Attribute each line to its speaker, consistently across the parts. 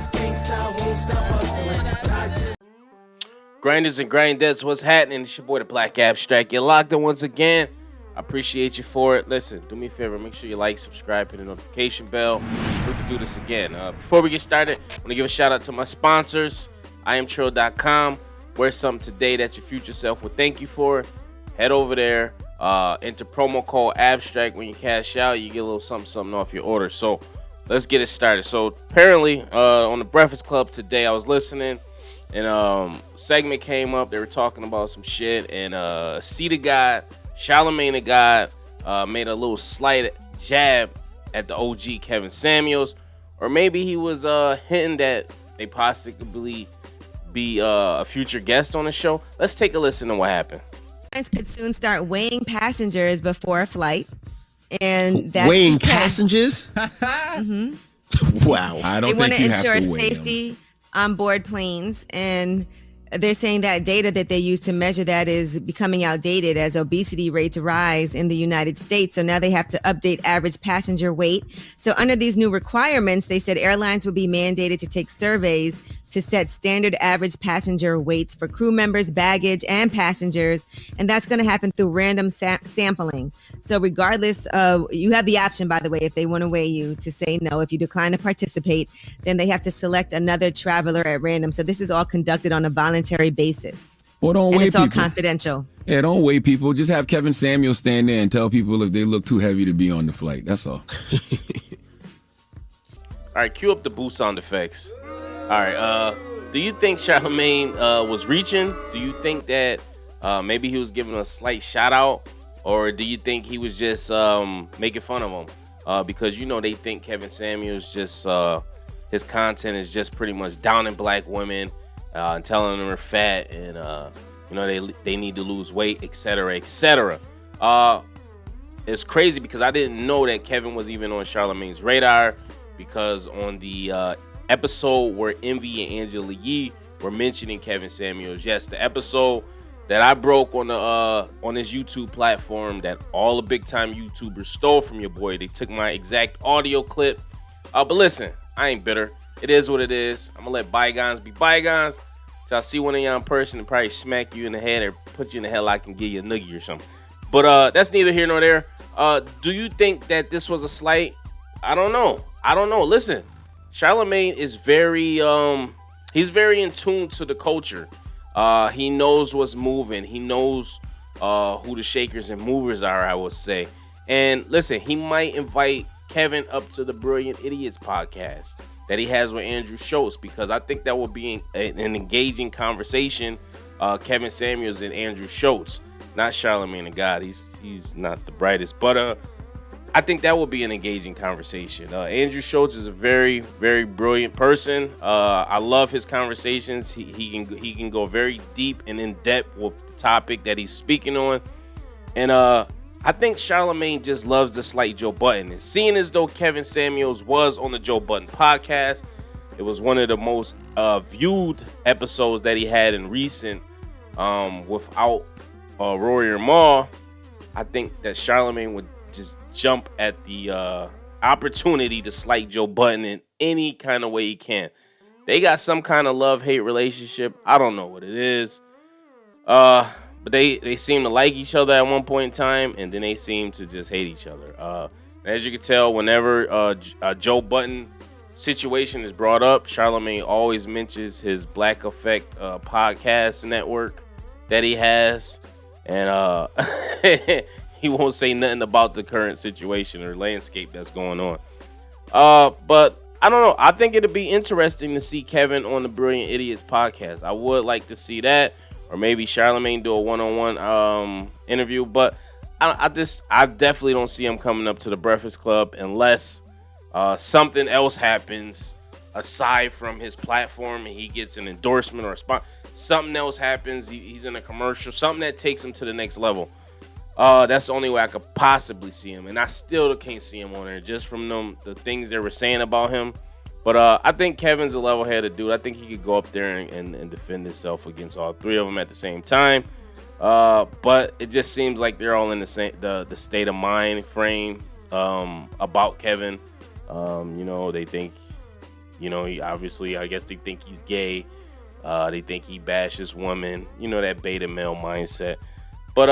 Speaker 1: just can't stop, won't stop hustling. But I just
Speaker 2: Grinders and grinders, what's happening? It's your boy, the Black Abstract. You're locked in once again. I appreciate you for it. Listen, do me a favor. Make sure you like, subscribe, hit the notification bell. We can do this again. Before we get started, I want to give a shout out to my sponsors. IamTrill.com. Wear something today that your future self will thank you for. Head over there. Enter promo code Abstract. When you cash out, you get a little something off your order. So let's get it started. So apparently, on the Breakfast Club today, I was listening. And segment came up. They were talking about some shit. And C the God, Charlamagne the God, made a little slight jab at the OG Kevin Samuels. Or maybe he was hinting that they possibly be a future guest on the show. Let's take a listen to what happened.
Speaker 3: Could soon start weighing passengers before a flight. And that's
Speaker 4: weighing
Speaker 3: because,
Speaker 4: passengers? Wow.
Speaker 5: I don't
Speaker 3: they want
Speaker 5: think
Speaker 3: to
Speaker 5: you have
Speaker 3: ensure
Speaker 5: to weigh
Speaker 3: safety on board planes, and they're saying that data that they use to measure that is becoming outdated as obesity rates rise in the United States. So now they have to update average passenger weight. So under these new requirements, they said airlines will be mandated to take surveys to set standard average passenger weights for crew members, baggage, and passengers. And that's going to happen through random sampling. So regardless of, you have the option, by the way, if they want to weigh you, to say no. If you decline to participate, then they have to select another traveler at random. So this is all conducted on a voluntary basis.
Speaker 5: Well, don't
Speaker 3: And
Speaker 5: weigh
Speaker 3: it's all
Speaker 5: people.
Speaker 3: confidential.
Speaker 5: Yeah, don't weigh people. Just have Kevin Samuels stand there and tell people if they look too heavy to be on the flight. That's all.
Speaker 2: All right, cue up the boo sound effects. All right, do you think Charlamagne was reaching? Do you think that maybe he was giving a slight shout out? Or do you think he was just making fun of him? Because, you know, they think Kevin Samuels just, his content is just pretty much downing black women and telling them they're fat and, you know, they need to lose weight, etc., etc. It's crazy because I didn't know that Kevin was even on Charlamagne's radar, because on the episode where Envy and Angela Yee were mentioning Kevin Samuels, yes, the episode that I broke on the on this YouTube platform that all the big time YouTubers stole from your boy. They took my exact audio clip. But listen, I ain't bitter. It is what it is. I'm gonna let bygones be bygones. So I see one of y'all in person and probably smack you in the head or put you in the headlock and give you a noogie or something. But that's neither here nor there. Do you think that this was a slight? I don't know. Listen, Charlamagne is very he's very in tune to the culture. He knows what's moving. He knows who the shakers and movers are, I would say. And listen, he might invite Kevin up to the Brilliant Idiots podcast that he has with Andrew Schultz, because I think that will be an engaging conversation. Kevin Samuels and Andrew Schultz, not Charlamagne the God. He's not the brightest, but I think that will be an engaging conversation. Andrew Schultz is a very, very brilliant person. I love his conversations. He can go very deep and in depth with the topic that he's speaking on. And I think Charlamagne just loves the slight Joe Budden. And seeing as though Kevin Samuels was on the Joe Budden podcast, it was one of the most viewed episodes that he had in recent without Rory or Maul. I think that Charlamagne would just jump at the opportunity to slight Joe Budden in any kind of way he can. They got some kind of love-hate relationship. I don't know what it is. But they seem to like each other at one point in time, and then they seem to just hate each other. As you can tell, whenever a Joe Budden situation is brought up, Charlamagne always mentions his Black Effect podcast network that he has. And he won't say nothing about the current situation or landscape that's going on. But I don't know. I think it'd be interesting to see Kevin on the Brilliant Idiots podcast. I would like to see that, or maybe Charlamagne do a one-on-one interview. But I definitely don't see him coming up to the Breakfast Club unless something else happens aside from his platform and he gets an endorsement or a spot. Something else happens. He's in a commercial. Something that takes him to the next level. That's the only way I could possibly see him. And I still can't see him on there just from the things they were saying about him. But I think Kevin's a level-headed dude. I think he could go up there and defend himself against all three of them at the same time. But it just seems like they're all in the state of mind frame about Kevin. They think You know, obviously, I guess they think he's gay. They think he bashes women. You know, that beta male mindset. But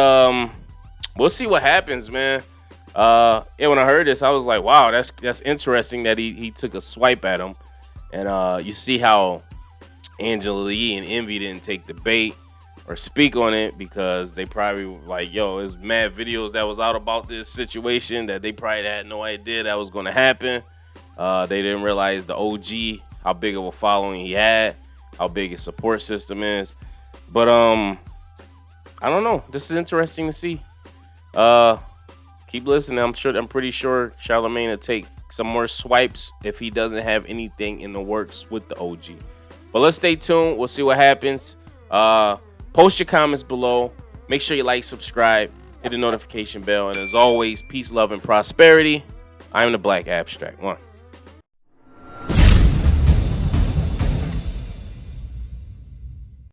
Speaker 2: we'll see what happens, man. Yeah, when I heard this, I was like, wow, that's interesting that he took a swipe at him. And you see how Angela Lee and Envy didn't take the bait or speak on it because they probably were like, yo, there's mad videos that was out about this situation that they probably had no idea that was going to happen. They didn't realize the OG, how big of a following he had, how big his support system is. But I don't know. This is interesting to see. Keep listening. I'm pretty sure Charlamagne will take some more swipes if he doesn't have anything in the works with the OG. But let's stay tuned. We'll see what happens. Post your comments below. Make sure you like, subscribe, hit the notification bell. And as always, peace, love, and prosperity. I'm the Black Abstract. One.